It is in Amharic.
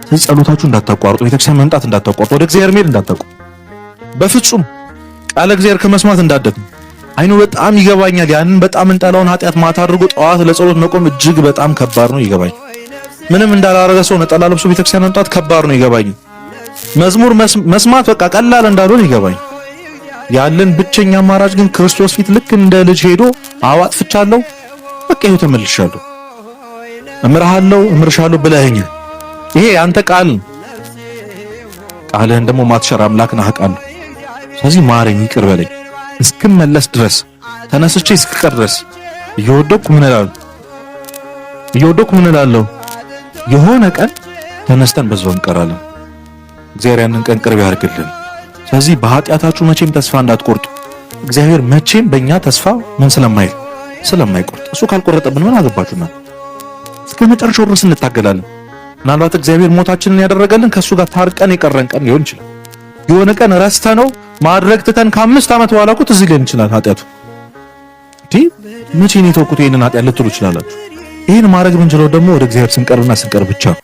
ስለዚህ ጸሎታችሁ እንዳታቋርጡ፣ ቤተክርስቲያን መምጣት እንዳታቋርጡ፣ ወደ እግዚአብሔር መሄድ እንዳታቋርጡ በፍጹም ቃለ እግዚአብሔር ከመስማት እንዳትደክሙ። አይኑ በጣም ይገባኛል። ያንን በጣም እንጠላውን ኃጢአት ማታ አድርጎ ጠዋት ለጸሎት መቆም እጅግ በጣም ከባድ ነው፣ ይገባኝ። ምንም እንዳላረገ ሰው ነጠላ ለብሶ ቤተክርስቲያን መምጣት ከባድ ነው፣ ይገባኝ። መዝሙር መስማት በቃ ቀላል እንዳልሆነ ይገባኝ። ያለን ብቸኛ አማራጭ ግን ክርስቶስ ፊት ልክ እንደ ልጅ ሄዶ አዋጥፍቻለሁ፣ በቃ ይኸው ተመልሻለሁ፣ እምርሃለሁ፣ እምርሻለሁ ብለኸኛል። ይሄ ያንተ ቃል ነው። ቃልህን ደግሞ ማትሸር አምላክ ነህ አውቃለሁ። ስለዚህ ማረኝ፣ ይቅር በለኝ እስክመለስ ድረስ ተነስቼ እስክቀር ድረስ እየወደኩ ምን እላለሁ? የሆነ ቀን ተነስተን በዛው እንቀራለን። እግዚአብሔር ያንን ቀን ቅርብ ያድርግልን። ስለዚህ በኃጢአታችሁ መቼም ተስፋ እንዳትቆርጡ። እግዚአብሔር መቼም በእኛ ተስፋ ምን ስለማይቆርጥ እሱ ካልቆረጠብን ምን አገባችሁና እስከ መጨረሻው ድረስ እንታገላለን። ምናልባት እግዚአብሔር ሞታችንን ያደረገልን ከሱ ጋር ታርቀን የቀረን ቀን ሊሆን ይችላል። የሆነ ቀን ረስተነው ማድረግ ትተን ከ5 ዓመት በኋላ እኮ ትዝ ሊለን ይችላል ኃጢአቱ። መቼ ነው የተውኩት ይሄንን ኃጢአት ልትሉ ይችላላችሁ። ይሄን ማድረግ የምንችለው ደግሞ ወደ እግዚአብሔር ስንቀርብና ስንቀርብ ብቻ ነው።